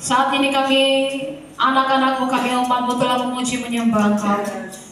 Saat ini kami, anak-anakmu, kami umatmu telah memuji menyembah Engkau.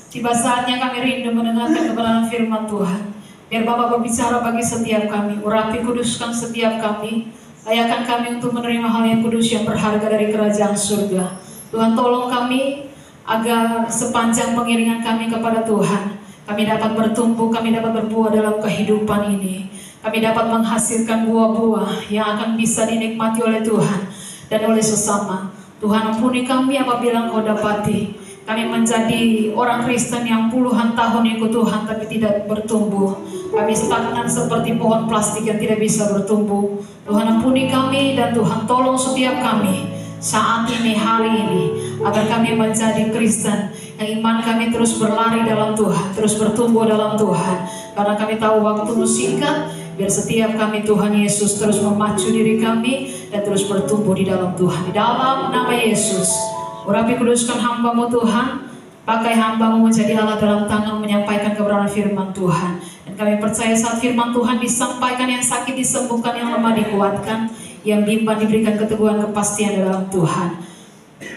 Tiba saatnya kami rindu mendengarkan kebenaran firman Tuhan. Biar Bapa berbicara bagi setiap kami, urapi kuduskan setiap kami, layakan kami untuk menerima hal yang kudus yang berharga dari kerajaan surga. Tuhan tolong kami agar sepanjang pengiringan kami kepada Tuhan, kami dapat bertumbuh, kami dapat berbuah dalam kehidupan ini. Kami dapat menghasilkan buah-buah yang akan bisa dinikmati oleh Tuhan dan oleh sesama. Tuhan ampuni kami apabila Engkau dapati kami menjadi orang Kristen yang puluhan tahun ikut Tuhan tapi tidak bertumbuh. Kami stagnan seperti pohon plastik yang tidak bisa bertumbuh. Tuhan ampuni kami dan Tuhan tolong setiap kami saat ini, hari ini, agar kami menjadi Kristen yang iman kami terus berlari dalam Tuhan, terus bertumbuh dalam Tuhan. Karena kami tahu waktu singkat, biar setiap kami Tuhan Yesus terus memacu diri kami dan terus bertumbuh di dalam Tuhan. Di dalam nama Yesus, urapi kuduskan hamba-Mu Tuhan, pakai hamba-Mu menjadi alat dalam tangan menyampaikan kebenaran firman Tuhan. Dan kami percaya saat firman Tuhan disampaikan, yang sakit disembuhkan, yang lemah dikuatkan, yang bimbang diberikan keteguhan kepastian dalam Tuhan.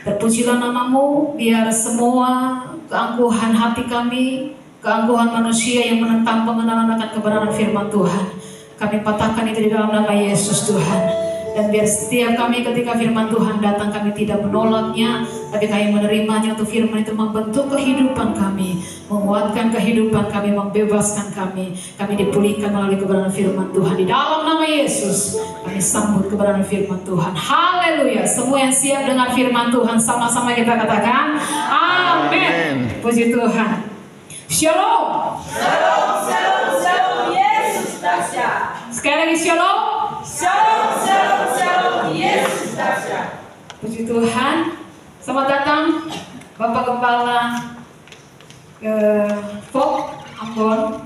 Terpujilah nama-Mu, biar semua keangkuhan hati kami, keangkuhan manusia yang menentang pengenalan akan kebenaran firman Tuhan, kami patahkan itu di dalam nama Yesus Tuhan. Dan biar setiap kami ketika firman Tuhan datang, kami tidak menolaknya, tapi kami menerimanya untuk firman itu membentuk kehidupan kami, menguatkan kehidupan kami, membebaskan kami. Kami dipulihkan melalui kebenaran firman Tuhan. Di dalam nama Yesus, kami sambut kebenaran firman Tuhan. Haleluya. Semua yang siap dengan firman Tuhan, sama-sama kita katakan amin. Puji Tuhan. Shalom. Shalom, shalom, shalom. Yesus dahsyat. Sekali lagi shalom. Shalom, shalom, shalom. Yesus dahsyat. Puji Tuhan. Selamat datang Bapak Gembala ke Fok Ambon.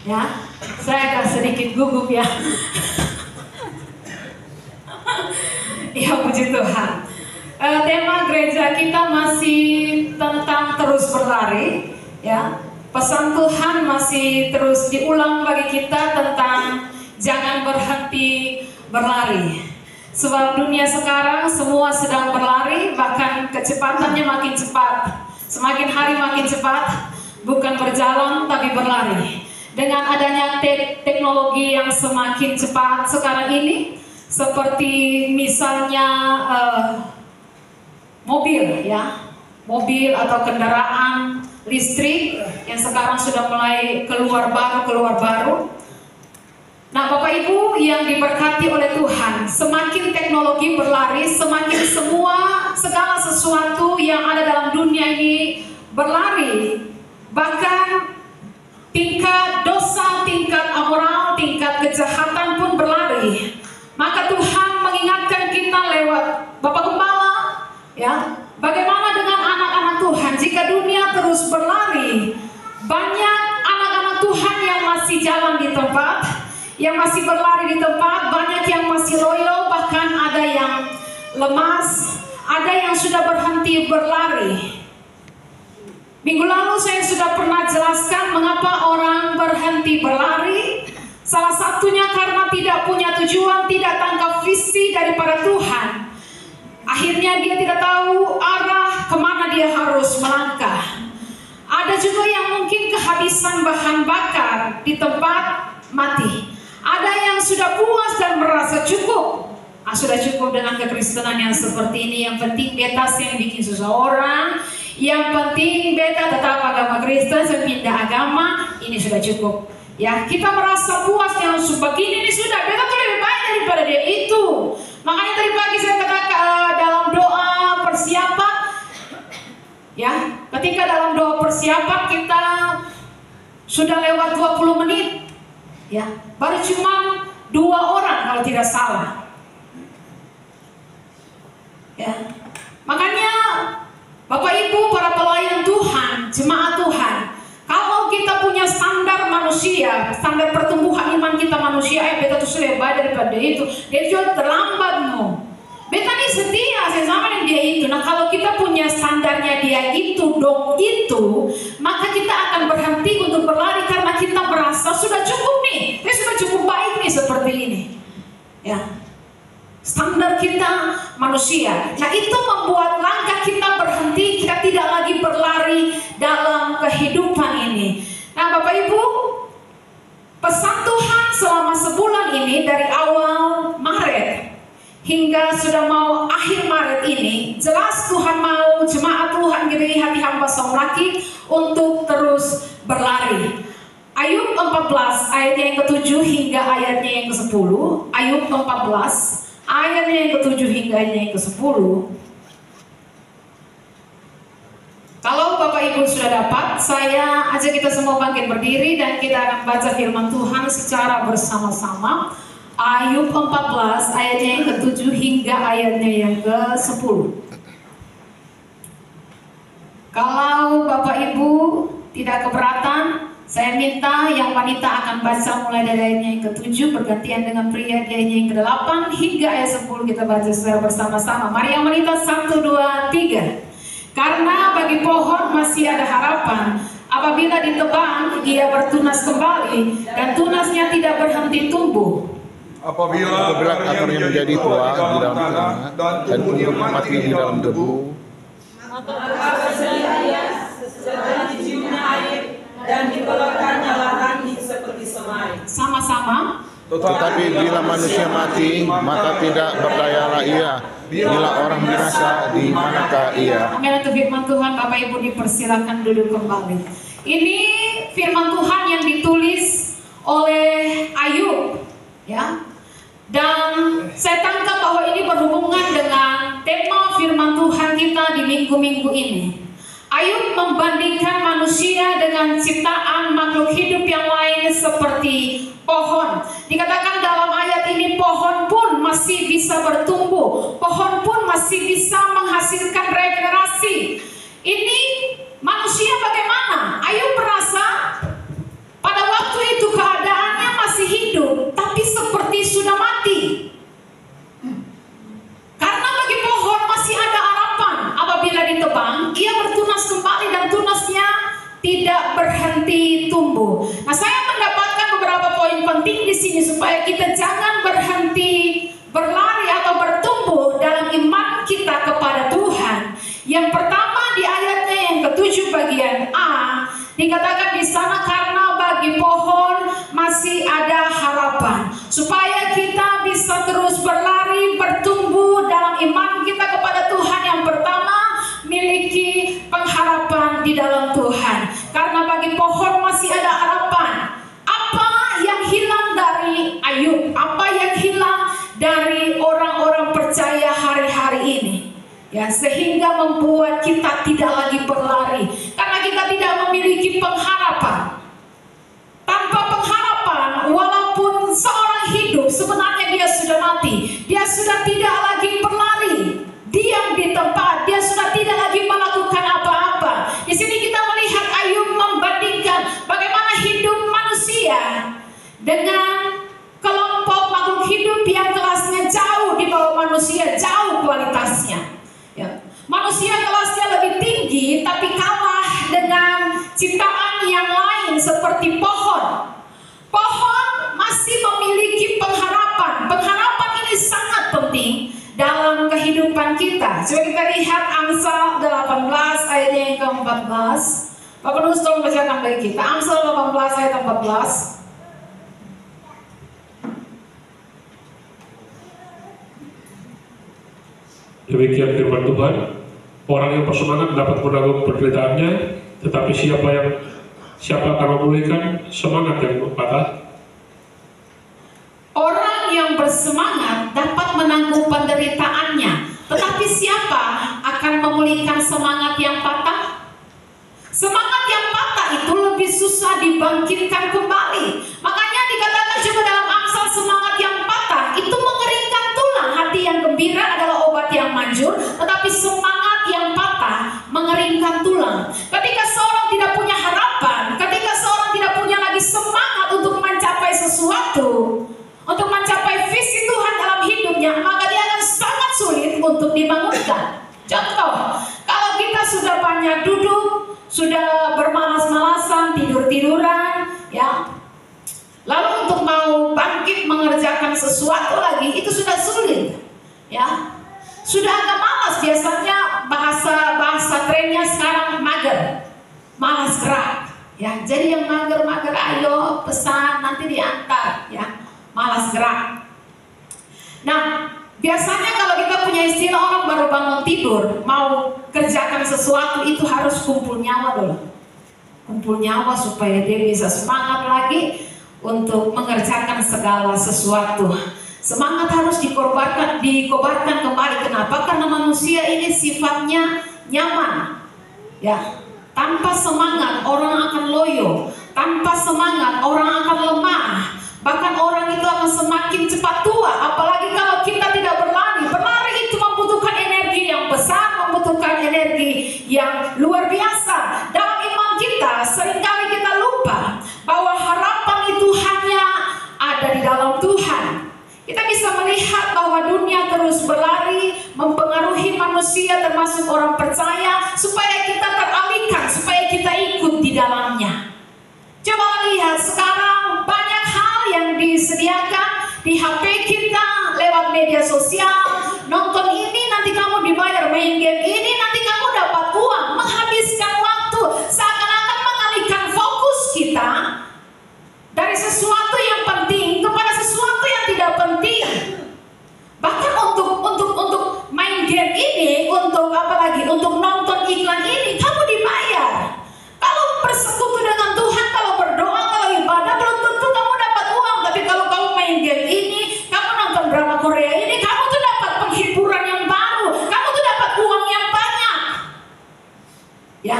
Ya, saya agak sedikit gugup ya. Ya, puji Tuhan. Tema gereja kita masih tentang terus berlari. Ya, pesan Tuhan masih terus diulang bagi kita tentang jangan berhenti berlari. Sebab dunia sekarang semua sedang berlari, bahkan kecepatannya makin cepat. Semakin hari makin cepat, bukan berjalan tapi berlari. Dengan adanya teknologi yang semakin cepat sekarang ini, seperti misalnya mobil ya, mobil atau kendaraan listrik yang sekarang sudah mulai keluar baru. Nah, Bapak Ibu yang diberkati oleh Tuhan, semakin teknologi berlari, semakin segala sesuatu yang ada dalam dunia ini berlari. Bahkan tingkat dosa, tingkat amoral, tingkat kejahatan pun berlari. Maka Tuhan mengingatkan kita lewat Bapak Gembala, ya, bagaimana dengan anak-anak Tuhan jika dunia terus berlari? Banyak anak-anak Tuhan yang masih jalan di tempat, yang masih berlari di tempat, banyak yang masih loyo, bahkan ada yang lemas, ada yang sudah berhenti berlari. Minggu lalu saya sudah pernah jelaskan mengapa orang berhenti berlari. Salah satunya karena tidak punya tujuan, tidak tangkap visi daripada Tuhan. Akhirnya dia tidak tahu arah kemana dia harus melangkah. Ada juga yang mungkin kehabisan bahan bakar di tempat mati. Ada yang sudah puas dan merasa cukup. Sudah cukup dengan kekristenan yang seperti ini. Yang penting beta yang bikin susah orang. Yang penting beta tetap agama Kristen, saya pindah agama. Ini sudah cukup. Ya, kita merasa puas yang begini ini sudah. Beta tuh lebih baik daripada dia itu. Makanya tadi pagi saya katakan dalam doa persiapan, ya, ketika dalam doa persiapan kita sudah lewat 20 menit, ya, baru cuma 2 orang kalau tidak salah, ya. Makanya Bapak Ibu para pelayan Tuhan, jemaat Tuhan, kalau kita punya standar manusia, standar pertumbuhan iman kita manusia, beta tuh sudah baik daripada itu, dia juga terlambat mau. Beta ini setia, saya sama dengan dia itu. Nah, kalau kita punya standarnya dia itu, maka kita akan berhenti untuk berlari karena kita merasa sudah cukup nih, sudah cukup baik nih seperti ini. Ya, standar kita manusia manusia. Nah, itu membuat langkah kita berhenti, kita tidak lagi berlari dalam kehidupan ini. Nah, Bapak Ibu, pesan Tuhan selama sebulan ini dari awal Maret hingga sudah mau akhir Maret ini, jelas Tuhan mau jemaat Tuhan GBI Hati Hamba Songlaki untuk terus berlari. Ayub 14 ayatnya yang ke-7 hingga ayatnya yang ke-10. Ayub 14 ayatnya yang ke-7 hingga ayatnya yang ke-10. Kalau Bapak Ibu sudah dapat, saya ajak kita semua bangkit berdiri dan kita akan baca firman Tuhan secara bersama-sama. Ayub 14 ayatnya yang ke-7 hingga ayatnya yang ke-10. Kalau Bapak Ibu tidak keberatan, saya minta yang wanita akan baca mulai dari ayatnya yang ke-7 bergantian dengan pria di ayatnya yang ke-8 hingga ayat 10 kita baca secara bersama-sama. Mari yang wanita 1, 2, 3. Karena bagi pohon masih ada harapan, apabila ditebang ia bertunas kembali dan tunasnya tidak berhenti tumbuh. Apabila akarnya menjadi tua di dalam tanah dan tumbuhnya mati di dalam debu, maka dia diciumnya air dan dibelokkannya ranting seperti semai. Sama-sama. tetapi bila manusia mati, maka tidak berdayalah ia. Bila orang binasa, di manakah ia? Amin. Itu firman Tuhan. Bapak Ibu dipersilakan duduk kembali. Ini firman Tuhan yang ditulis oleh Ayub, ya. Dan saya tangkap bahwa ini berhubungan dengan tema firman Tuhan kita di minggu-minggu ini. Ayub membandingkan manusia dengan ciptaan makhluk hidup yang lain seperti pohon. Dikatakan dalam ayat ini pohon pun masih bisa bertumbuh, pohon pun masih bisa menghasilkan regenerasi. Ini manusia bagaimana? Ayub merasa pada waktu itu keadaannya masih hidup, tapi seperti sudah mati. Karena bagi pohon masih ada harapan. Apabila ditebang, ia bertunas kembali dan tunasnya tidak berhenti tumbuh. Nah, saya mendapatkan beberapa poin penting di sini supaya kita jangan berhenti berlari atau bertumbuh dalam iman kita kepada Tuhan. Yang pertama di ayatnya yang ke-7 bagian A dikatakan di sana karena bagi pohon masih ada harapan, supaya kita bisa terus berlari bertumbuh dalam iman kita kepada Tuhan. Yang pertama, miliki pengharapan di dalam Tuhan. Karena bagi pohon masih ada harapan. Apa yang hilang dari Ayub? Apa yang hilang dari orang-orang percaya hari-hari ini? Ya, sehingga membuat kita tidak lagi berlari. Karena kita tidak memiliki pengharapan. Tanpa pengharapan, walaupun seorang hidup, sebenarnya dia sudah mati. Dia sudah tidak lagi berlari, diam di tempat. Dia sudah tidak lagi melakukan apa-apa. Di sini kita melihat Ayub membandingkan bagaimana hidup manusia dengan kelompok makhluk hidup yang kelasnya jauh di bawah manusia, jauh kualitasnya. Ya. Manusia kelasnya lebih tinggi, tapi kalah dengan ciptaan yang lain seperti pohon. Pohon masih memiliki pengharapan. Pengharapan ini sangat penting dalam kehidupan kita. Coba kita lihat Amsal 18 ayat yang ke-14. Bapak Nus tolong bacakan bagi kita. Amsal 18 ayat 14. Demikian firman Tuhan, orang yang bersemangat dapat menanggung penderitaannya, tetapi siapa akan memulihkan semangat yang patah? Orang yang bersemangat dapat menanggung penderitaannya, tetapi siapa akan memulihkan semangat yang patah? Semangat yang patah itu lebih susah dibangkitkan kembali. Makanya dikatakan juga dalam Amsal, semangat yang patah itu mengeringkan tulang. Hati yang gembira adalah obat yang manjur, tetapi semangat yang patah mengeringkan tulang. Ketika seorang tidak punya harapan, ketika seorang tidak punya lagi semangat untuk mencapai sesuatu, untuk mencapai visi Tuhan dalam hidupnya, maka dia akan sangat sulit untuk dibangunkan. Contoh, kalau kita sudah banyak duduk, sudah bermalas-malasan, tidur-tiduran, ya, lalu untuk mau bangkit mengerjakan sesuatu lagi itu sudah sulit, ya. Sudah agak malas, biasanya bahasa trennya sekarang mager, malas gerak. Ya, jadi yang mager-mager ayo pesan nanti diantar, ya, malas gerak. Nah, biasanya kalau kita punya istilah orang baru bangun tidur, mau kerjakan sesuatu itu harus kumpul nyawa dulu. Kumpul nyawa supaya dia bisa semangat lagi untuk mengerjakan segala sesuatu. Semangat harus dikobarkan kembali. Kenapa? Karena manusia ini sifatnya nyaman. Ya, tanpa semangat orang akan loyo. Tanpa semangat orang akan lemah. Bahkan orang itu akan semakin cepat tua. Apalagi kalau kita tidak berlari. Berlari itu membutuhkan energi yang besar, membutuhkan energi yang luar biasa. Dalam iman kita seringkali kita lupa bahwa harapan itu hanya ada di dalam Tuhan. Kita bisa melihat bahwa dunia terus berlari, mempengaruhi manusia termasuk orang percaya, supaya kita teralihkan, supaya kita ikut di dalamnya. Coba lihat sekarang banyak hal yang disediakan di HP kita lewat media sosial. Nonton ini nanti kamu dibayar, main game ini nanti kamu dapat uang, menghabiskan waktu, seakan-akan mengalihkan fokus kita dari sesuatu yang penting kepada sesuatu yang tidak penting. Bahkan untuk main game ini, untuk apa lagi, untuk nonton iklan ini, kamu dibayar. Kalau bersekutu dengan Tuhan, kalau berdoa, kalau ibadah, belum tentu kamu dapat uang. Tapi kalau kamu main game ini, kamu nonton drama Korea ini, kamu tuh dapat penghiburan yang baru, kamu tuh dapat uang yang banyak. Ya,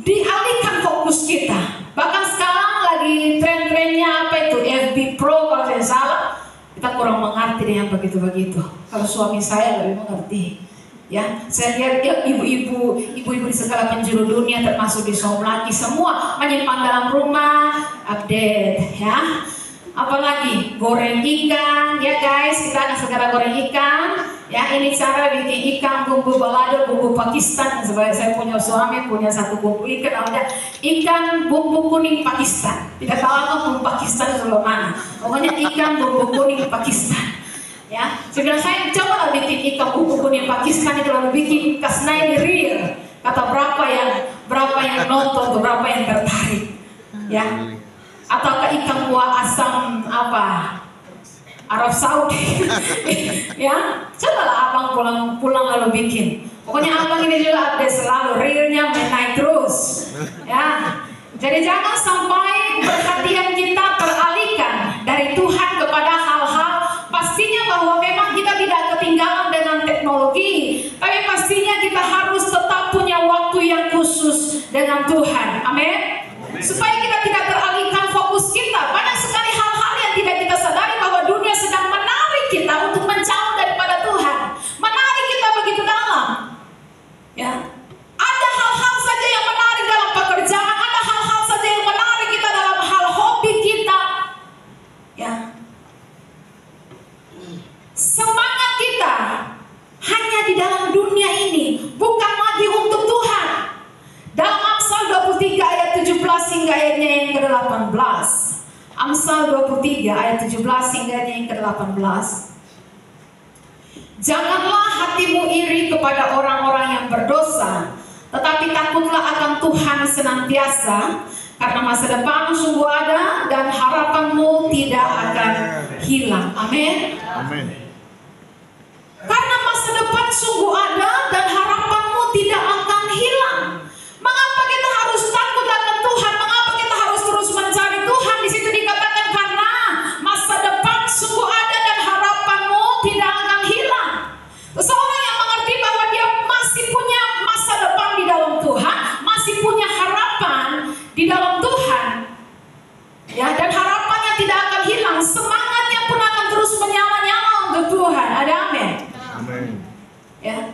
dialihkan fokus kita. Bahkan sekarang lagi tren-trennya apa itu, FB Pro kalau saya salah. Kita kurang mengerti deh yang begitu-begitu. Kalau suami saya lebih mengerti. Ya, saya lihat ya, ibu-ibu di segala penjuru dunia, termasuk di Somlaki, semua menyimpan dalam rumah, update, ya. Apalagi goreng ikan, ya guys, kita akan segera goreng ikan. Ya, ini cara bikin ikan bumbu balado, bumbu Pakistan. Sebagai saya punya suami punya satu bumbu ikan, namanya ikan bumbu kuning Pakistan. Tidak tahu apa bumbu Pakistan sebelah mana. Pokoknya ikan bumbu kuning Pakistan. Ya, sebenarnya saya coba lah bikin ikan bumbu kuning Pakistan itu, lalu bikin kasih real. Kata berapa yang nonton, berapa yang tertarik. Ya. Ataukah ikan kuah asam apa Arab Saudi. Ya, cobalah abang pulang lalu bikin. Pokoknya abang ini juga update selalu, realnya naik terus. Ya, jadi jangan sampai perhatian kita teralihkan dari Tuhan kepada hal-hal. Pastinya bahwa memang kita tidak ketinggalan dengan teknologi, tapi pastinya kita harus tetap punya waktu yang khusus dengan Tuhan. Amin. Supaya kita tidak teralihkan fokus kita. Banyak sekali hal-hal yang tidak kita sadari bahwa dunia sedang menarik kita untuk menjauh daripada Tuhan, menarik kita begitu dalam. Ya, ada hal-hal saja yang menarik dalam pekerjaan, ada hal-hal saja yang menarik kita dalam hal hobi kita. Ya, semangat kita hanya di dalam dunia ini, bukan lagi untuk Tuhan. Dalam Amsal 23 ayat 17 hingga ayatnya yang ke-18. Amsal 23 ayat 17 hingga ayatnya yang ke-18. Janganlah hatimu iri kepada orang-orang yang berdosa, tetapi takutlah akan Tuhan senantiasa, karena masa depan sungguh ada dan harapanmu tidak akan hilang. Amin. Amin. Karena masa depan sungguh ada dan harapanmu tidak akan hilang. Mengapa kita harus takut akan Tuhan? Mengapa kita harus terus mencari Tuhan? Di situ dikatakan karena masa depan sungguh ada dan harapanmu tidak akan hilang. Seseorang yang mengerti bahwa dia masih punya masa depan di dalam Tuhan, masih punya harapan di dalam Tuhan, ya, dan harapannya tidak akan hilang, semangatnya pun akan terus menyala-nyala untuk Tuhan. Ada amin. Amin. Ya.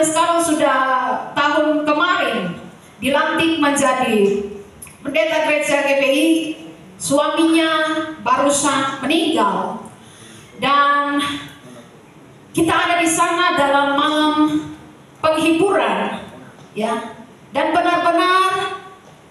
yang sekarang sudah tahun kemarin dilantik menjadi pendeta gereja GPI, suaminya barusan meninggal. Dan kita ada di sana dalam malam penghiburan, ya. Dan benar-benar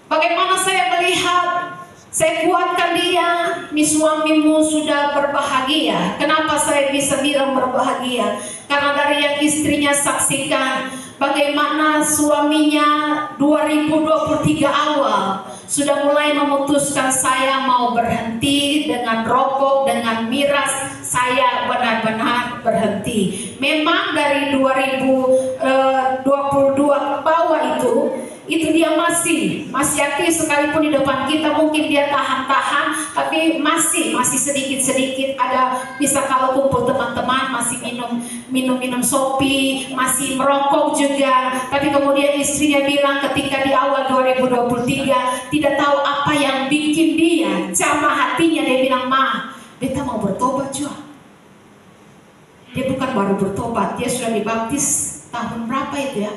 bagaimana saya melihat, saya kuatkan dia, "Nih suamimu sudah berbahagia." Kenapa saya bisa bilang berbahagia? Karena dari yang istrinya saksikan bagaimana suaminya 2023 awal sudah mulai memutuskan, "Saya mau berhenti dengan rokok, dengan miras, saya benar-benar berhenti." Memang dari 2022 bawah itu dia masih aktif, sekalipun di depan kita mungkin dia tahan-tahan, tapi masih sedikit-sedikit ada, bisa kalau kumpul teman-teman masih minum sopi, masih merokok juga. Tapi kemudian istrinya bilang ketika di awal 2023 tidak tahu apa yang bikin dia jamah hatinya, dia bilang, "Ma, beta mau bertobat juga." Dia bukan baru bertobat, dia sudah dibaptis tahun berapa itu ya?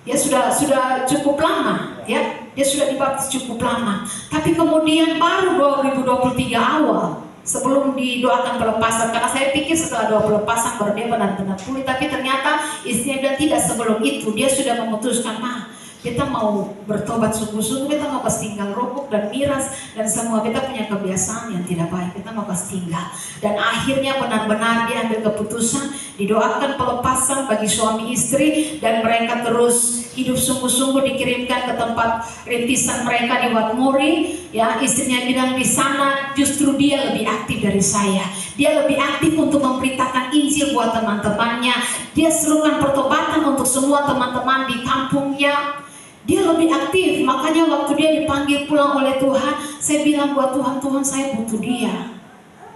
Dia sudah cukup lama, ya. Dia sudah dibaptis cukup lama. Tapi kemudian baru 2023 awal, sebelum didoakan pelepasan, karena saya pikir setelah doa pelepasan baru dia benar-benar pulih. Tapi ternyata istrinya bilang tidak, sebelum itu dia sudah memutuskan, "Ma, kita mau bertobat sungguh-sungguh, kita mau tinggal rokok dan miras dan semua, kita punya kebiasaan yang tidak baik, kita mau tinggal." Dan akhirnya benar-benar dia ambil keputusan, didoakan pelepasan bagi suami istri, dan mereka terus hidup sungguh-sungguh, dikirimkan ke tempat rintisan mereka di Wat Muri. Ya, istrinya bilang di sana justru dia lebih aktif dari saya. Dia lebih aktif untuk memberitakan Injil buat teman-temannya. Dia serukan pertobatan untuk semua teman-teman di kampungnya. Dia lebih aktif, makanya waktu dia dipanggil pulang oleh Tuhan, saya bilang buat Tuhan, "Tuhan, saya butuh dia.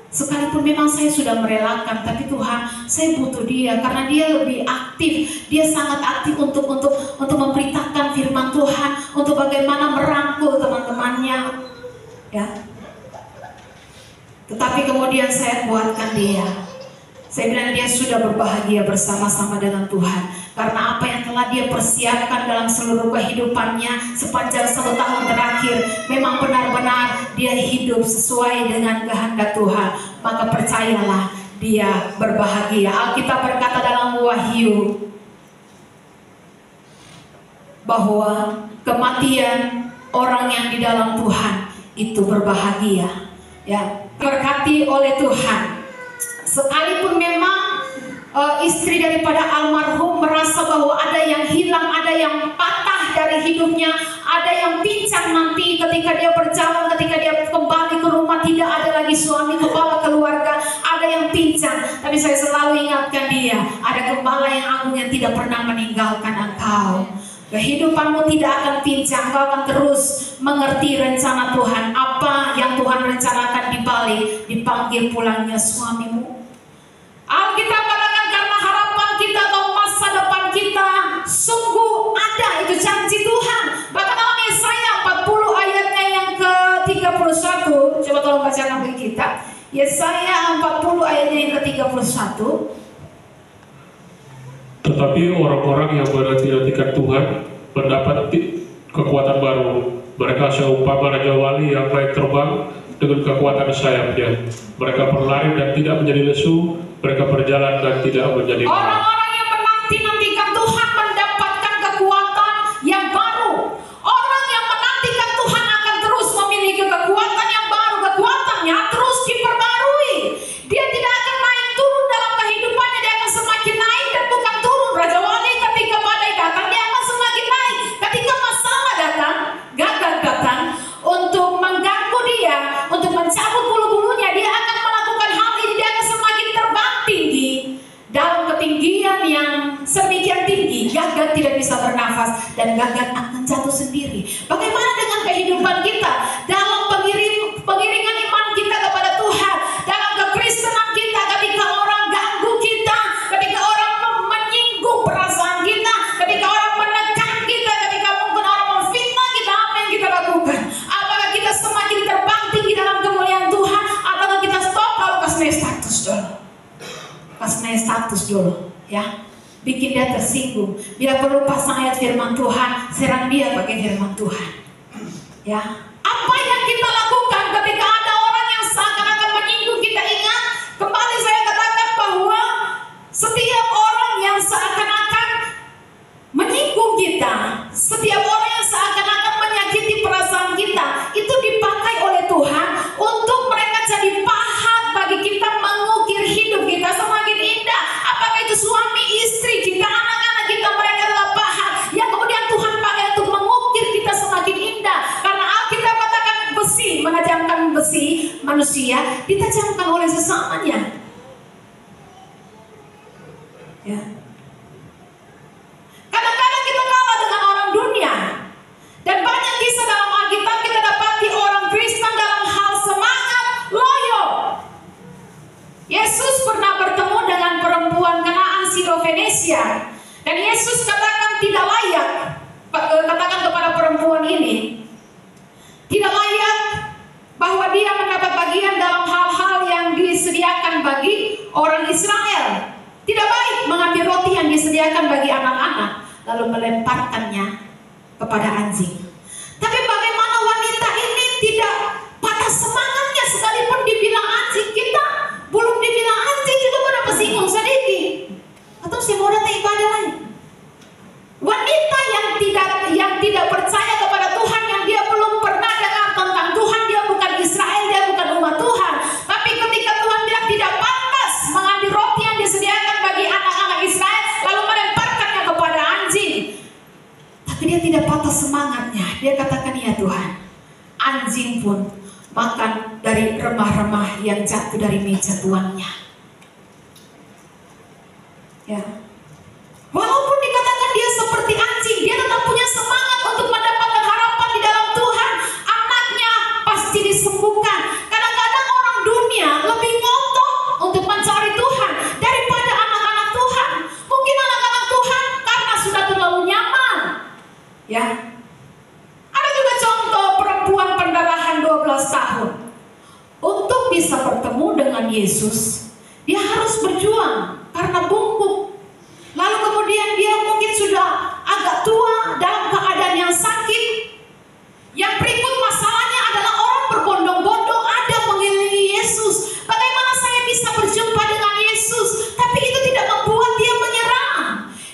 Sekalipun memang saya sudah merelakan, tapi Tuhan, saya butuh dia karena dia lebih aktif. Dia sangat aktif untuk memberitakan firman Tuhan, untuk bagaimana merangkul teman-temannya." Ya. Tetapi kemudian saya kuatkan dia. Saya bilang dia sudah berbahagia bersama-sama dengan Tuhan. Karena apa yang telah dia persiapkan dalam seluruh kehidupannya sepanjang 1 tahun terakhir, memang benar-benar dia hidup sesuai dengan kehendak Tuhan. Maka percayalah, dia berbahagia. Alkitab berkata dalam Wahyu bahwa kematian orang yang di dalam Tuhan itu berbahagia. Ya, berkati oleh Tuhan. Sekalipun memang istri daripada almarhum merasa bahwa ada yang hilang, ada yang patah dari hidupnya, ada yang pincang nanti ketika dia berjalan, ketika dia kembali ke rumah, tidak ada lagi suami, kepala keluarga, ada yang pincang. Tapi saya selalu ingatkan dia, ada Gembala yang agung yang tidak pernah meninggalkan engkau. Kehidupanmu tidak akan pincang, kau akan terus mengerti rencana Tuhan. Apa yang Tuhan rencanakan di balik dipanggil pulangnya suamimu. Alkitab katakan karena harapan kita atau masa depan kita sungguh ada, itu janji Tuhan. Bahkan dalam Yesaya 40 ayatnya yang ke-31, coba tolong bacakan bagi kita. Yesaya 40 ayatnya yang ke-31. Tetapi orang-orang yang menanti-nantikan Tuhan mendapat kekuatan baru. Mereka seumpama Raja Wali yang naik terbang dengan kekuatan sayapnya. Mereka berlari dan tidak menjadi lesu. Mereka berjalan dan tidak menjadi lelah. Orang-orang yang menanti-nantikan Tuhan mendapatkan kekuatan yang baru. Orang yang menantikan Tuhan akan terus memiliki kekuatan yang baru. Kekuatannya terus diperbarui. Dia tidak akan naik turun dalam kehidupannya. Dia akan semakin naik dan bukan turun. Raja Wali ketika badai datang, dia akan semakin naik. Ketika masalah datang, gagal datang untuk mengganggu dia, untuk mencabut bulu-bulunya, dia akan melakukan hal ini. Dia akan semakin terbang tinggi. Dalam ketinggian yang sedemikian tinggi, gagal tidak bisa bernafas dan gagal akan jatuh sendiri. Bagaimana dengan kehidupan kita? Dalam pengiringan iman kita kepada Tuhan, dalam kekristenan kita, ketika orang ganggu kita, ketika orang menyinggung perasaan kita, ketika orang menekan kita, ketika mungkin orang memfitnah kita, apa yang kita lakukan? Apakah kita semakin terbang tinggi dalam kemuliaan Tuhan, atau kita stop lalu kasih naik status dulu? Kasih naik status dulu, ya. bikin dia tersinggung. Bila perlu pasang ayat firman Tuhan, serang dia pakai firman Tuhan. Ya, apa yang kita lakukan ketika ada orang yang seakan-akan menyinggung kita? Ingat, kembali saya katakan bahwa setiap orang yang seakan-akan menyinggung kita, setiap orang yang seakan-akan menyakiti perasaan kita, itu dipakai oleh Tuhan untuk mereka jadi pahat bagi kita, mengukir hidup kita semakin indah. Apakah itu suami, istri kita, anak-anak kita, mereka adalah pahat yang kemudian Tuhan pakai untuk mengukir kita semakin indah. Karena Alkitab katakan besi, menajamkan besi manusia ditajamkan oleh sesamanya. Ya. Kadang-kadang kita kalah dengan orang dunia. Dan banyak kisah dalam Alkitab kita dapati orang Kristen dalam hal semangat loyo. Yesus pernah bertemu dengan perempuan Kanaan Sirofenesia, dan Yesus katakan tidak layak, katakan kepada perempuan ini, tidak layak bahwa dia mendapat bagian dalam hal-hal yang disediakan bagi orang Israel. Tidak baik mengambil roti yang disediakan bagi anak-anak lalu melemparkannya kepada anjing. Tapi bagaimana wanita ini tidak patah semangatnya, sekalipun dibilang anjing, kita belum dibilang anjing juga pada pesinggung sedikit. Atau si mau datang ibadah lain. Wanita yang tidak percaya kepada Tuhan, yang dia belum pernah dengar tentang Tuhan, dia bukan Israel, dia bukan umat Tuhan. Tapi ketika Tuhan bilang tidak pantas mengambil roti yang disediakan bagi anak-anak Israel lalu melemparkannya kepada anjing, tapi dia tidak patah semangatnya. Dia katakan, ya Tuhan, anjing pun makan dari remah-remah yang jatuh dari meja tuannya. Ya. Walaupun dikatakan dia seperti anjing, dia tetap punya semangat untuk mendapatkan harapan di dalam Tuhan. Anaknya pasti disembuhkan. Kadang-kadang orang dunia lebih ngotot untuk mencari Tuhan daripada anak-anak Tuhan. Mungkin anak-anak Tuhan karena sudah terlalu nyaman. Ya. Ada juga contoh perempuan pendarahan 12 tahun. Untuk bisa bertemu dengan Yesus, dia harus berjuang karena bungkuk. Lalu kemudian dia mungkin sudah agak tua, dalam keadaan yang sakit. Yang berikut masalahnya adalah orang berbondong-bondong ada mengelilingi Yesus. Bagaimana saya bisa berjumpa dengan Yesus? Tapi itu tidak membuat dia menyerah.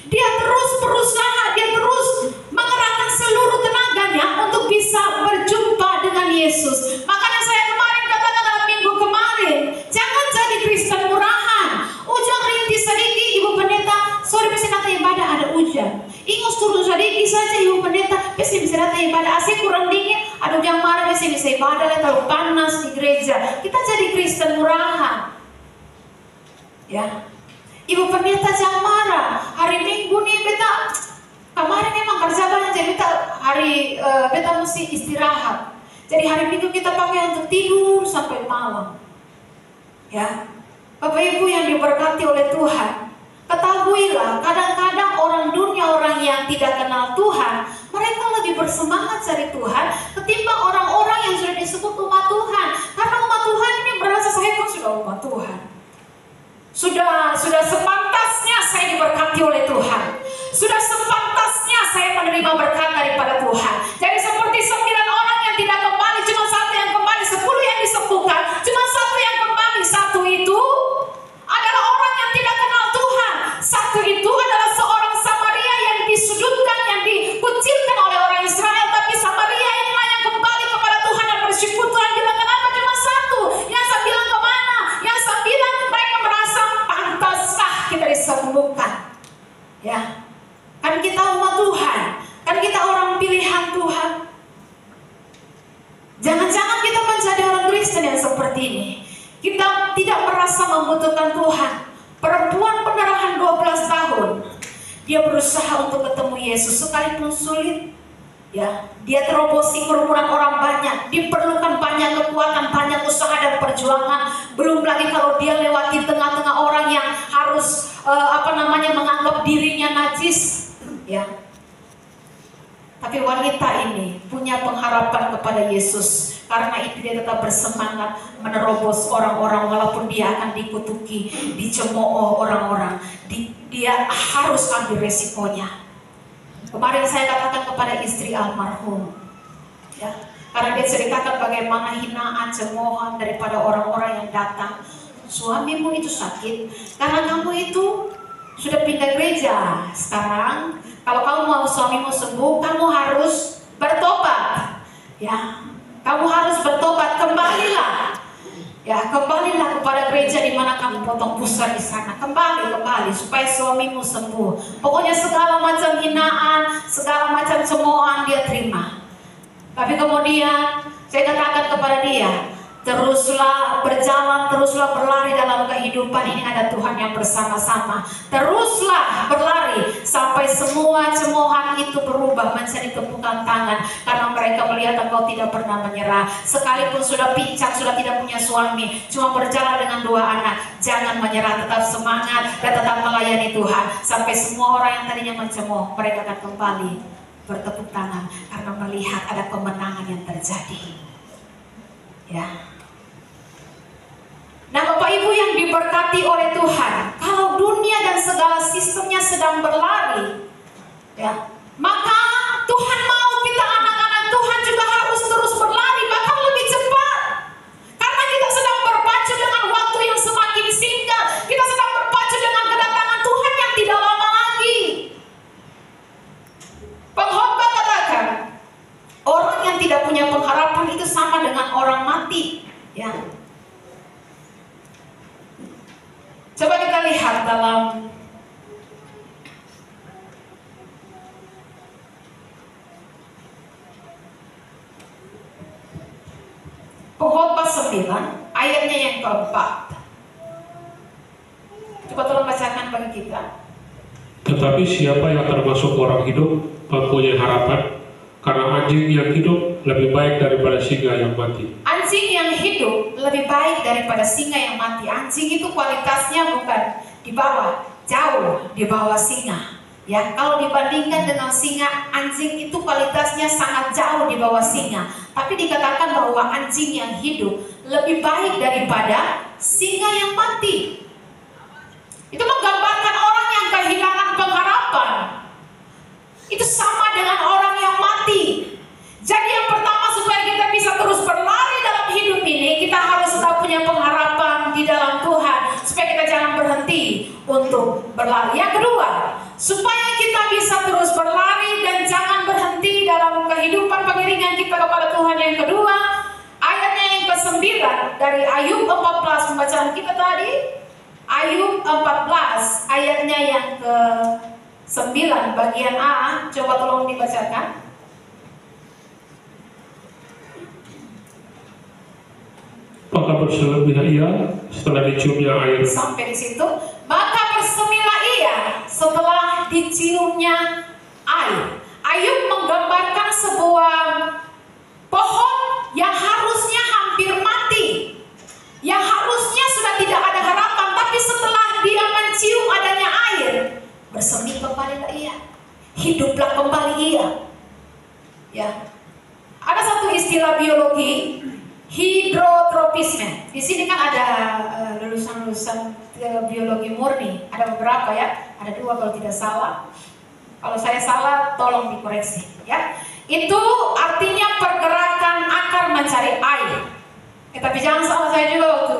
Dia terus berusaha, dia terus mengerahkan seluruh tenaganya untuk bisa berjumpa dengan Yesus. Makanya saya kemarin katakan dalam minggu kemarin, jangan jadi Kristen murahan. Hujan rintis sedikit, Ibu Pendeta, sore bisa datang ibadah ada hujan. Ingus turun sedikit saja, Ibu Pendeta, bisa datang ibadah. AC kurang dingin, ada hujan marah, bisa ibadah, terlalu panas di gereja. Kita jadi Kristen murahan. Ya, Ibu Pendeta jangan marah. Hari Minggu nih beta kemarin memang kerja banyak, jadi beta hari beta mesti istirahat. Jadi hari Minggu kita pakai untuk tidur sampai malam. Ya, Bapak Ibu yang diberkati oleh Tuhan, ketahuilah kadang-kadang orang dunia, orang yang tidak kenal Tuhan, mereka lebih bersemangat cari Tuhan ketimbang orang-orang yang sudah disebut umat Tuhan. Karena umat Tuhan ini merasa saya kan sudah umat Tuhan. Sudah sepantasnya saya diberkati oleh Tuhan. Sudah sepantasnya saya menerima berkat daripada Tuhan. Jadi seperti 9 orang yang tidak kembali, cuma 1 yang kembali, 10 yang disembuhkan, cuma 1 yang kembali. 1 itu adalah orang yang tidak kenal Tuhan. 1 itu adalah seorang Samaria yang disudutkan, yang dikucilkan oleh orang Israel. Tapi Samaria inilah yang kembali kepada Tuhan dan bersyukur. Tuhan bilang, kenapa cuma 1? Yang 9 kemana? Yang 9 mereka merasa pantaskah kita disembuhkan. Ya, kan kita umat Tuhan, kan kita orang pilihan Tuhan. Jangan-jangan kita menjadi orang Kristen yang seperti ini. Kita tidak merasa membutuhkan Tuhan. Perempuan pendarahan 12 tahun, dia berusaha untuk ketemu Yesus sekalipun sulit. Ya, dia terobosi kerumunan orang banyak, diperlukan banyak kekuatan, banyak usaha dan perjuangan. Belum lagi kalau dia lewati tengah-tengah orang yang harus menganggap dirinya najis. Ya, Tapi wanita ini punya pengharapan kepada Yesus. Karena itu dia tetap bersemangat menerobos orang-orang walaupun dia akan dikutuki, dicemooh orang-orang. Dia harus ambil resikonya. Kemarin saya katakan kepada istri almarhum, ya, karena dia ceritakan bagaimana hinaan, cemoohan daripada orang-orang yang datang. Suamimu itu sakit karena kamu itu sudah pindah gereja. Sekarang kalau kamu mau suamimu sembuh, kamu harus bertobat. Ya, kamu harus bertobat, kembalilah. Ya, kembalilah kepada gereja di mana kamu potong pusar di sana. Kembali supaya suamimu sembuh. Pokoknya segala macam hinaan, segala macam cemoohan dia terima. Tapi kemudian saya katakan kepada dia, teruslah berjalan, teruslah berlari dalam kehidupan ini, ada Tuhan yang bersama-sama. Teruslah berlari sampai semua cemoohan itu berubah menjadi tepukan tangan. Karena mereka melihat engkau tidak pernah menyerah. Sekalipun sudah pincang, sudah tidak punya suami, cuma berjalan dengan 2 anak, jangan menyerah, tetap semangat dan tetap melayani Tuhan. Sampai semua orang yang tadinya mencemooh, mereka akan kembali bertepuk tangan karena melihat ada kemenangan yang terjadi. Ya. Nah, Bapak Ibu yang diberkati oleh Tuhan, kalau dunia dan segala sistemnya sedang berlari, ya, maka Tuhan mau kita anak-anak Tuhan juga harus terus berlari, bahkan lebih cepat. Karena kita sedang berpacu dengan waktu yang semakin singkat, kita sedang berpacu dengan kedatangan Tuhan yang tidak lama lagi. Pengkhotbah katakan, orang yang tidak punya pengharapan itu sama dengan orang mati, ya. Coba kita lihat dalam Pengkhotbah 9 ayatnya yang keempat. Coba tolong bacakan bagi kita. Tetapi siapa yang termasuk orang hidup mempunyai harapan, karena anjing yang hidup lebih baik daripada singa yang mati. Anjing yang hidup lebih baik daripada singa yang mati. Anjing itu kualitasnya bukan di bawah, jauh di bawah singa. Ya, kalau dibandingkan dengan singa, anjing itu kualitasnya sangat jauh di bawah singa. Tapi dikatakan bahwa anjing yang hidup lebih baik daripada singa yang mati. Itu menggambarkan orang yang kehilangan pengharapan. Itu sama dengan orang yang mati. Jadi yang pertama, supaya kita bisa terus berlari dalam hidup ini, kita harus tetap punya pengharapan di dalam Tuhan, supaya kita jangan berhenti untuk berlari. Yang kedua, supaya kita bisa terus berlari dan jangan berhenti dalam kehidupan pengiringan kita kepada Tuhan. Yang kedua, ayatnya yang ke-9 dari Ayub 14, pembacaan kita tadi. Ayub 14 ayatnya yang ke-9 bagian A, coba tolong dibacakan. Maka bersemilah ia setelah diciumnya air. Sampai di situ, maka bersemilah ia setelah diciumnya air. Ayub menggambarkan sebuah pohon yang harusnya hampir mati, yang harusnya sudah tidak ada harapan, tapi setelah dia mencium adanya air, bersemi kembali ia, hiduplah kembali ia. Ya, ada satu istilah biologi, hidrotropisme. Di sini kan ada lulusan-lulusan biologi murni, ada beberapa ya, ada 2 kalau tidak salah. Kalau saya salah, tolong dikoreksi. Ya, itu artinya pergerakan akar mencari air. Tapi jangan salah, saya juga waktu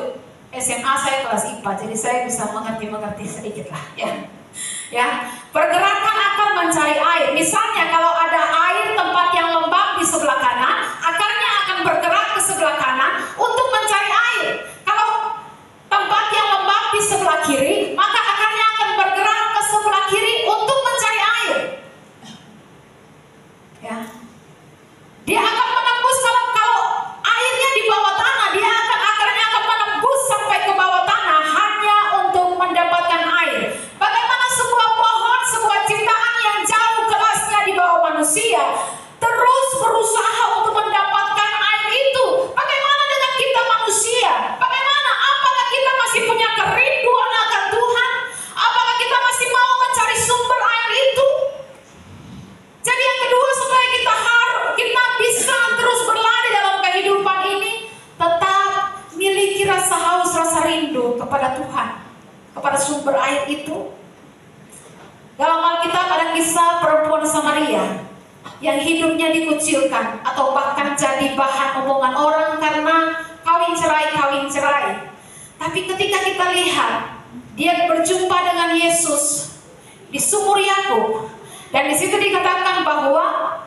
SMA saya kelas IPA, jadi saya bisa mengerti sedikit lah. Ya, pergerakan akar mencari air. Misalnya kalau ada air tempat yang lembab di sebelah kanan, akarnya akan bergerak ke sebelah kanan untuk mencari air. Kalau tempat yang lembab di sebelah kiri, maka akarnya akan bergerak ke sebelah kiri untuk mencari air. Ya, dia akan menembus kalau airnya di bawah tanah, akarnya akan menembus sampai ke bawah tanah hanya untuk mendapatkan air. Bagaimana sebuah pohon, sebuah ciptaan yang jauh kelasnya di Dalam Alkitab ada kisah perempuan Samaria yang hidupnya dikucilkan atau bahkan jadi bahan omongan orang karena kawin cerai. Tapi ketika kita lihat, dia berjumpa dengan Yesus di sumur Yakub, dan di situ dikatakan bahwa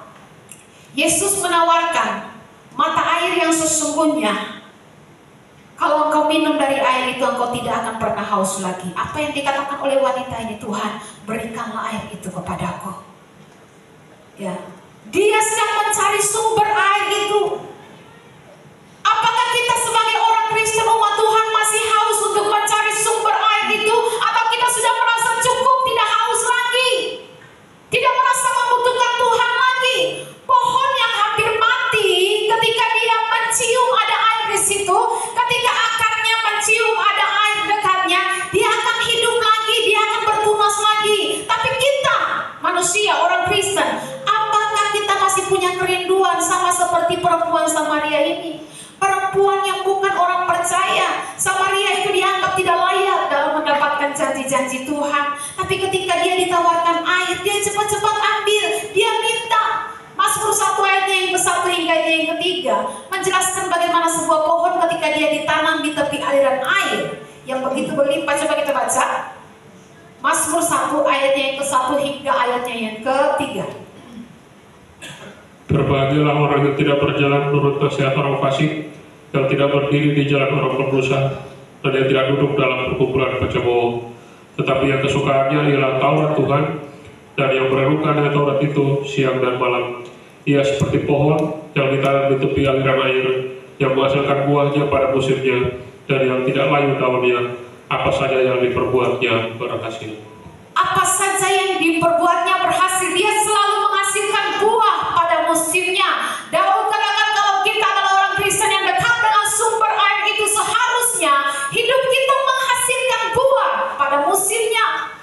Yesus menawarkan mata air yang sesungguhnya. Kalau engkau minum dari air itu, engkau tidak akan pernah haus lagi. Apa yang dikatakan oleh wanita ini? Tuhan, berikanlah air itu kepadaku. Ya, dia sedang mencari sumber air itu. Apakah kita sebagai orang Kristen umat Tuhan masih haus untuk mencari sumber air itu? Atau kita sudah merasa cukup, tidak haus lagi? Tidak merasa membutuhkan Tuhan lagi? Pohon yang hampir mati, ketika dia mencium ada air di situ, ketika akarnya mencium ada air dekatnya, dia akan hidup lagi, dia akan bertunas lagi. Tapi kita, manusia, orang Kristen, apakah kita masih punya kerinduan sama seperti perempuan Samaria ini? Perempuan yang bukan orang percaya. Samaria itu dianggap tidak layak dalam mendapatkan janji-janji Tuhan. Tapi ketika dia ditawarkan air, dia cepat-cepat ambil, dia minta. Mazmur 1 ayatnya yang ke-1 hingga yang ke-3 menjelaskan bagaimana sebuah pohon ketika dia ditanam di tepi aliran air yang begitu berlimpah. Coba kita baca Mazmur 1 ayatnya yang ke-1 hingga ayatnya yang ke-3. Berbahagialah orang yang tidak berjalan menurut nasihat orang fasik, yang tidak berdiri di jalan orang berdosa, dan yang tidak duduk dalam perkumpulan pecemooh. Tetapi yang kesukaannya ialah Taurat Tuhan, dan yang merenungkan dengan Taurat itu siang dan malam. Ia seperti pohon yang ditanam di tepi aliran air, yang menghasilkan buahnya pada musimnya, dan yang tidak layu daunnya. Apa saja yang diperbuatnya berhasil. Apa saja yang diperbuatnya berhasil. Dia selalu menghasilkan buah pada musimnya. Daud katakan kalau kita adalah orang Kristen yang dekat dengan sumber air itu, seharusnya hidup kita menghasilkan buah pada musimnya.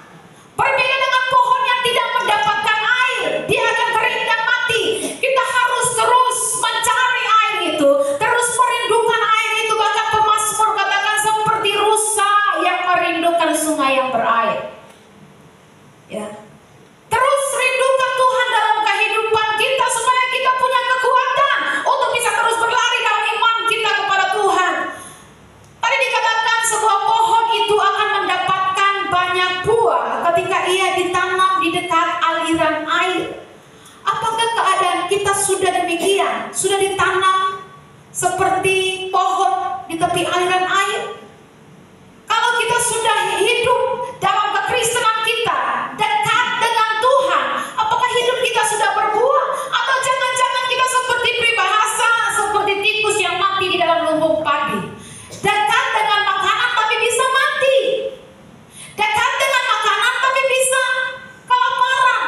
Berbeda dengan pohon yang tidak mendapatkan air, dia akan kering dan mati. Kita harus terus mencari air itu, terus merindukan air itu. Bahkan pemazmur katakan seperti rusa yang merindukan sungai yang berair. Ya, terus rindukan Tuhan dalam kehidupan kita supaya kita punya kekuatan untuk bisa terus berlari dalam iman kita kepada Tuhan. Tadi dikatakan sebuah pohon itu akan mendapatkan banyak buah ketika ia ditanam di dekat aliran air. Apakah keadaan kita sudah demikian? Sudah ditanam seperti pohon di tepi aliran air? Kalau kita sudah hidup dalam kekristenan kita dekat dengan Tuhan, apakah hidup kita sudah berbuah? Atau jangan-jangan kita seperti peribahasa, seperti tikus yang mati di dalam lumbung padi? Dekat dengan makanan tapi bisa mati. Dekat dengan makanan tapi bisa kelaparan.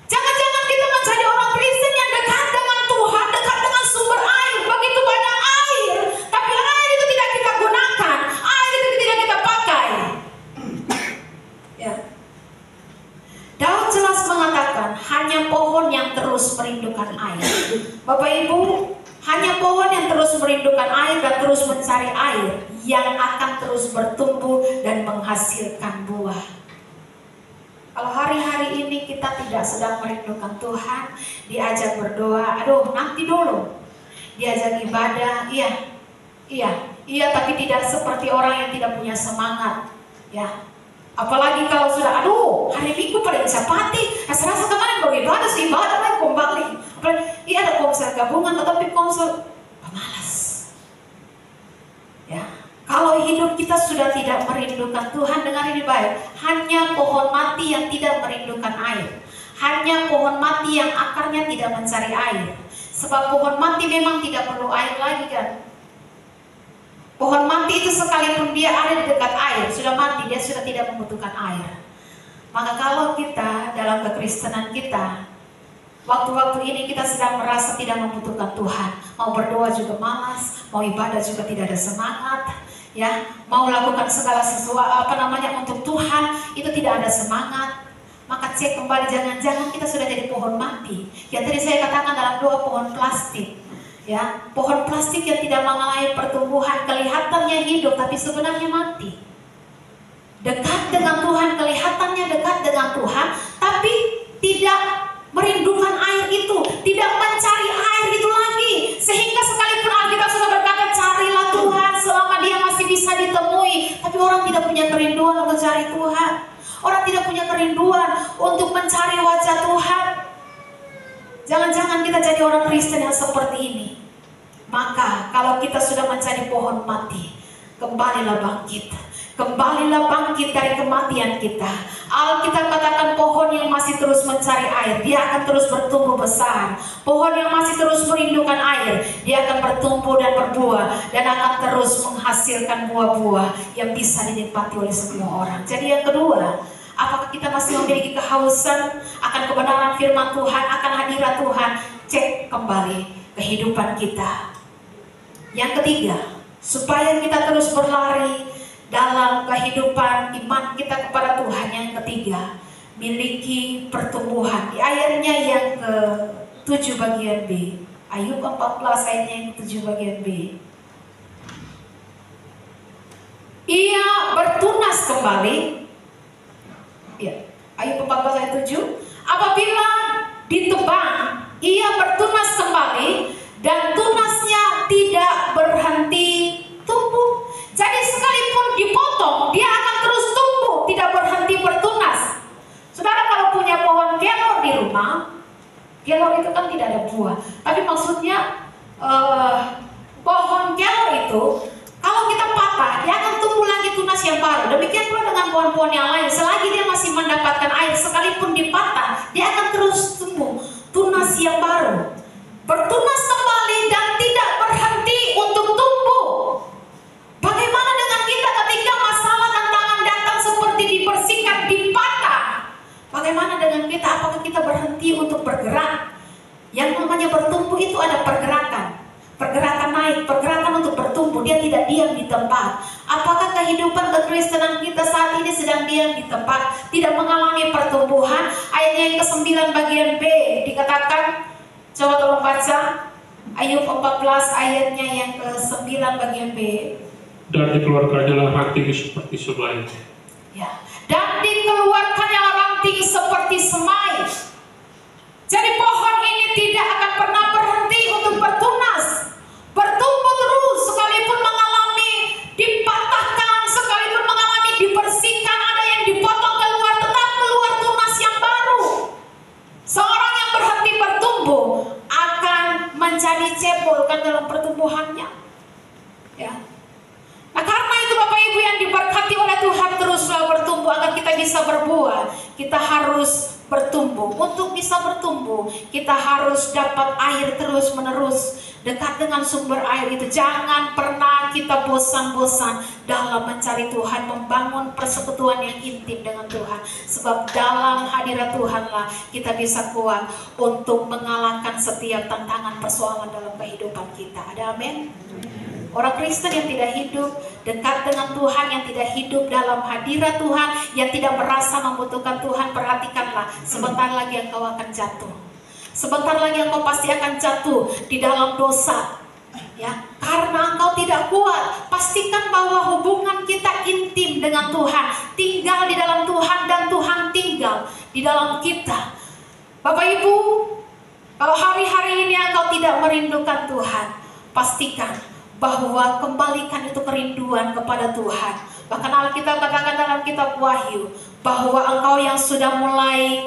Jangan-jangan kita menjadi orang Kristen yang dekat dengan Tuhan, dekat dengan sumber air, begitu banyak air, tapi air itu tidak kita gunakan, air itu tidak kita pakai. Ya. Daud jelas mengatakan hanya pohon yang terus merindukan air. Bapak Ibu, hanya pohon yang terus merindukan air dan terus mencari air yang akan terus bertumbuh dan menghasilkan buah. Kalau hari-hari ini kita tidak sedang merindukan Tuhan, diajak berdoa, aduh nanti dulu. Diajak ibadah, iya, tapi tidak seperti orang yang tidak punya semangat. Ya, apalagi kalau sudah, aduh hari Minggu pada bisa pati, rasa-rasa kemarin baru ibadah, seibadah lagi kembali. Iya ada konser gabungan, tetapi konser pemalas. Ya. Kalau hidup kita sudah tidak merindukan Tuhan, dengar ini baik, hanya pohon mati yang tidak merindukan air. Hanya pohon mati yang akarnya tidak mencari air. Sebab pohon mati memang tidak perlu air lagi kan. Pohon mati itu sekalipun dia ada di dekat air, sudah mati, dia sudah tidak membutuhkan air. Maka kalau kita dalam kekristenan kita, waktu-waktu ini kita sedang merasa tidak membutuhkan Tuhan, mau berdoa juga malas, mau ibadah juga tidak ada semangat, ya, mau lakukan segala sesuatu untuk Tuhan itu tidak ada semangat, maka cek kembali, jangan-jangan kita sudah jadi pohon mati. Yang tadi saya katakan dalam doa, pohon plastik, ya, pohon plastik yang tidak mengalami pertumbuhan, kelihatannya hidup tapi sebenarnya mati. dekat dengan Tuhan, kelihatannya dekat dengan Tuhan, tapi tidak merindukan air itu, tidak mencari air itu lagi. Sehingga sekalipun Alkitab sudah berkata, carilah Tuhan selama dia masih bisa ditemui, tapi orang tidak punya kerinduan untuk cari Tuhan. Orang tidak punya kerinduan untuk mencari wajah Tuhan. Jangan-jangan kita jadi orang Kristen yang seperti ini. Maka kalau kita sudah menjadi pohon mati, kembalilah bangkit. Kembalilah bangkit dari kematian kita. Alkitab katakan pohon yang masih terus mencari air, dia akan terus bertumbuh besar. Pohon yang masih terus merindukan air, dia akan bertumbuh dan berbuah, dan akan terus menghasilkan buah-buah yang bisa dinikmati oleh semua orang. Jadi yang kedua, apakah kita masih memiliki kehausan akan kebenaran firman Tuhan, akan hadirat Tuhan? Cek kembali kehidupan kita. Yang ketiga, supaya kita terus berlari dalam kehidupan iman kita kepada Tuhan. Yang ketiga, miliki pertumbuhan. Di ayatnya yang ke-7 bagian B, Ayub 14 ayatnya yang ke-7 bagian B, ia bertunas kembali. Ya, Ayub 14 ayat 7, apabila ditebang, ia bertunas kembali, dan tunasnya tidak berhenti tumbuh. Jadi sekalipun dipotong, dia akan terus tumbuh, tidak berhenti bertunas. Saudara kalau punya pohon kelor di rumah, kelor itu kan tidak ada buah. Tapi maksudnya pohon kelor itu, kalau kita patah, dia akan tumbuh lagi tunas yang baru. Demikian pula dengan pohon-pohon yang lain. Selagi dia masih mendapatkan air, sekalipun dipatah, dia akan terus tumbuh tunas yang baru. Bertunas kembali dan tidak berhenti untuk tumbuh. Bagaimana dengan kita ketika masalah tantangan datang seperti dibersihkan, dipatah? Bagaimana dengan kita? Apakah kita berhenti untuk bergerak? Yang namanya bertumbuh itu ada pergerakan. Pergerakan naik, pergerakan untuk bertumbuh. Dia tidak diam di tempat. Apakah kehidupan kekristenan kita saat ini sedang diam di tempat, tidak mengalami pertumbuhan? Ayatnya yang ke-9 bagian B dikatakan, coba tolong baca Ayub 14 ayatnya yang ke-9 bagian B. Dan dikeluarkannya ranting seperti semai. Ya. Dan dikeluarkannya ranting seperti semai. Jadi pohon ini tidak akan pernah berhenti untuk bertunas, bertumbuh terus, sekalipun mengalami dipatahkan, sekalipun mengalami dibersihkan, ada yang dipotong keluar, tetap keluar tunas yang baru. Seorang yang berhenti bertumbuh akan menjadi cebol kan dalam pertumbuhannya. Ya. Nah karena itu Bapak Ibu yang diberkati oleh Tuhan, teruslah bertumbuh agar kita bisa berbuah. Kita harus bertumbuh. Untuk bisa bertumbuh, kita harus dapat air terus menerus, dekat dengan sumber air itu. Jangan pernah kita bosan-bosan dalam mencari Tuhan, membangun persekutuan yang intim dengan Tuhan. Sebab dalam hadirat Tuhanlah kita bisa kuat untuk mengalahkan setiap tantangan persoalan dalam kehidupan kita. Ada amin? Orang Kristen yang tidak hidup dekat dengan Tuhan, yang tidak hidup dalam hadirat Tuhan, yang tidak merasa membutuhkan Tuhan, perhatikanlah, sebentar lagi engkau akan jatuh. Sebentar lagi engkau pasti akan jatuh di dalam dosa. Ya, karena engkau tidak kuat. Pastikan bahwa hubungan kita intim dengan Tuhan, tinggal di dalam Tuhan dan Tuhan tinggal di dalam kita. Bapak Ibu, kalau hari-hari ini engkau tidak merindukan Tuhan, pastikan bahwa kembalikan itu kerinduan kepada Tuhan. Bahkan Alkitab katakan dalam kitab Wahyu bahwa engkau yang sudah mulai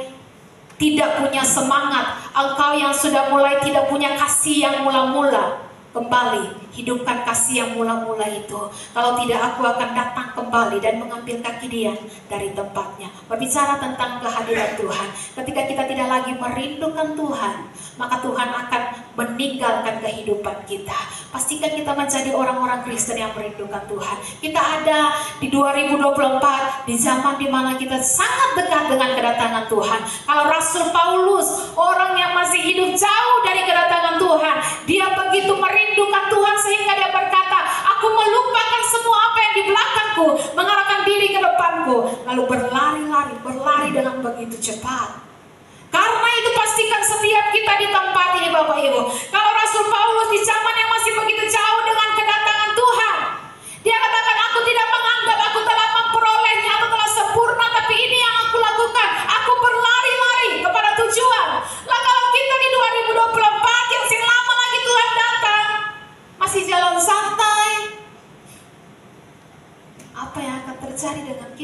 tidak punya semangat, engkau yang sudah mulai tidak punya kasih yang mula-mula, kembali hidupkan kasih yang mula-mula itu. Kalau tidak, aku akan datang kembali dan mengambil kaki dia dari tempatnya. Berbicara tentang kehadiran Tuhan, ketika kita tidak lagi merindukan Tuhan, maka Tuhan akan meninggalkan kehidupan kita. Pastikan kita menjadi orang-orang Kristen yang merindukan Tuhan. Kita ada di 2024, di zaman dimana kita sangat dekat dengan kedatangan Tuhan. Kalau Rasul Paulus, orang yang masih hidup jauh dari kedatangan Tuhan, dia begitu merindukan Tuhan sehingga dia berkata, aku melupakan semua apa yang di belakangku, mengarahkan diri ke depanku, lalu berlari dengan begitu cepat. Karena itu pastikan setiap kita di tempat ini Bapak Ibu. Kalau Rasul Paulus di zaman yang masih begitu jauh dengan kedatangan Tuhan, dia katakan, aku tidak menganggap aku telah memperolehnya atau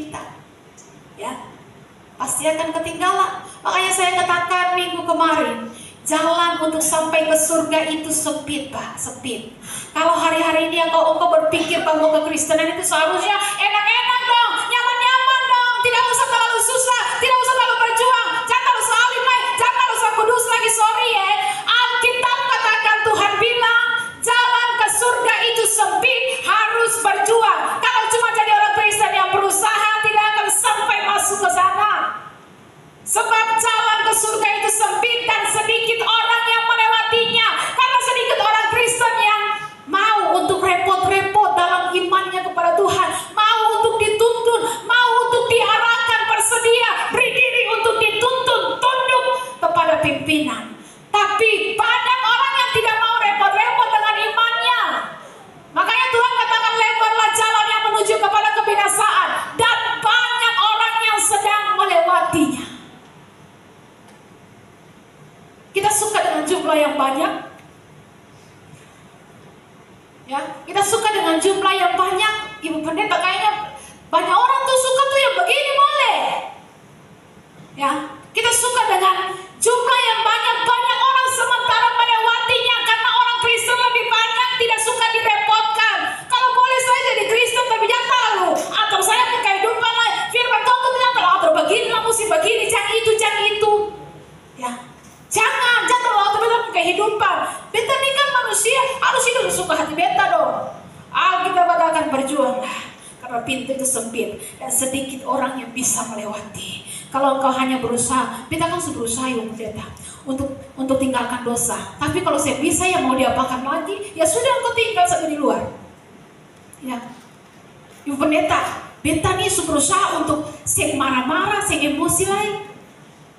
kita. Ya, pasti akan ketinggalan. Makanya saya katakan minggu kemarin, jalan untuk sampai ke surga itu sempit, Pak, sempit. Kalau hari-hari ini engkau berpikir bahwa kekristenan itu seharusnya enak-enak dong, nyaman-nyaman dong, tidak usah terlalu susah, tidak usah terlalu berjuang, jangan terlalu salim lagi, jangan terlalu kudus lagi, sorry ya. Alkitab katakan, Tuhan bilang, jalan ke surga itu sempit, harus berjuang. Kalau cuma jadi orang Kristen yang berusaha, tidak akan sampai masuk ke sana. Sebab jalan ke surga itu sempit dan sedikit orang yang melewatinya. Karena sedikit orang Kristen yang mau untuk repot-repot dalam imannya kepada Tuhan, mau untuk dituntun, mau untuk diarahkan, bersedia beri diri untuk dituntun, tunduk kepada pimpinan. Tapi banyak orang yang tidak mau repot-repot dengan imannya. Makanya Tuhan katakan, lebarlah jalan yang menuju kepada kebinasaan, dan banyak orang yang sedang melewatinya. Kita suka dengan jumlah yang banyak, ya. Kita suka dengan jumlah yang banyak. Ibu pendeta, kayaknya banyak orang tuh suka tuh yang begini boleh, ya. Kita suka dengan jumlah yang banyak, banyak orang sementara melewatinya karena orang Kristen lebih banyak, tidak suka direpotkan. Kalau boleh saya jadi Kristen tapi jangan tahu, atau saya punya kehidupan lain. Firman Tuhan tuh bilang, kalau atau begini lah, mesti begini, jangan itu, ya. Jangan terlalu dalam kehidupan. Beta ini kan manusia, harus hidup suka hati beta dong. Kita akan berjuang karena pintu itu sempit dan sedikit orang yang bisa melewati. Kalau engkau hanya berusaha, beta kan sudah berusaha ya pendeta untuk tinggalkan dosa. Tapi kalau saya bisa, ya mau diapakan lagi? Ya sudah, engkau tinggal saja di luar. Ya, ibu pendeta, beta ini sudah berusaha untuk saya marah-marah, saya emosi lain.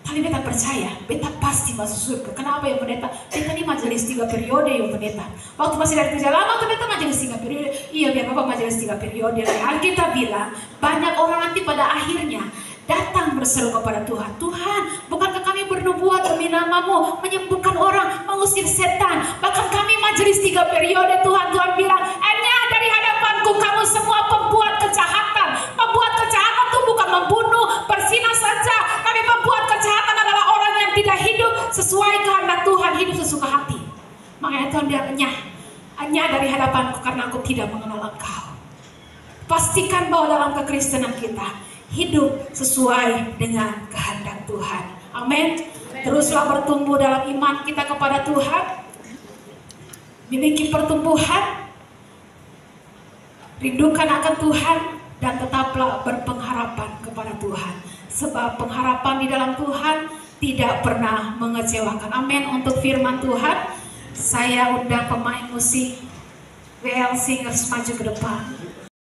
Tapi beta percaya, beta pasti masuk surga. Kenapa ya pendeta? Beta ini majelis 3 periode ya pendeta. Waktu masih dari kerja lama tuh beta majelis 3 periode. Iya, biar bapak majelis 3 periode. Alkitab bilang, banyak orang nanti pada akhirnya datang berseru kepada Tuhan. Tuhan, bukankah kami bernubuat demi namamu, menyembuhkan orang, mengusir setan. Bahkan kami majelis 3 periode Tuhan. Tuhan bilang, hanya dari hadapanku kamu semua pembuat kejahatan. Pembuat kejahatan itu bukan membunuh, berzina saja. Tapi pembuat kejahatan adalah orang yang tidak hidup sesuai kehendak Tuhan, hidup sesuka hati. Makanya Tuhan bilang, hanya dari hadapanku karena aku tidak mengenal engkau. Pastikan bahwa dalam kekristenan kita hidup sesuai dengan kehendak Tuhan. Amin. Teruslah bertumbuh dalam iman kita kepada Tuhan, miliki pertumbuhan, rindukan akan Tuhan, dan tetaplah berpengharapan kepada Tuhan. Sebab pengharapan di dalam Tuhan tidak pernah mengecewakan. Amin. Untuk firman Tuhan, saya undang pemain musik WL Singers maju ke depan.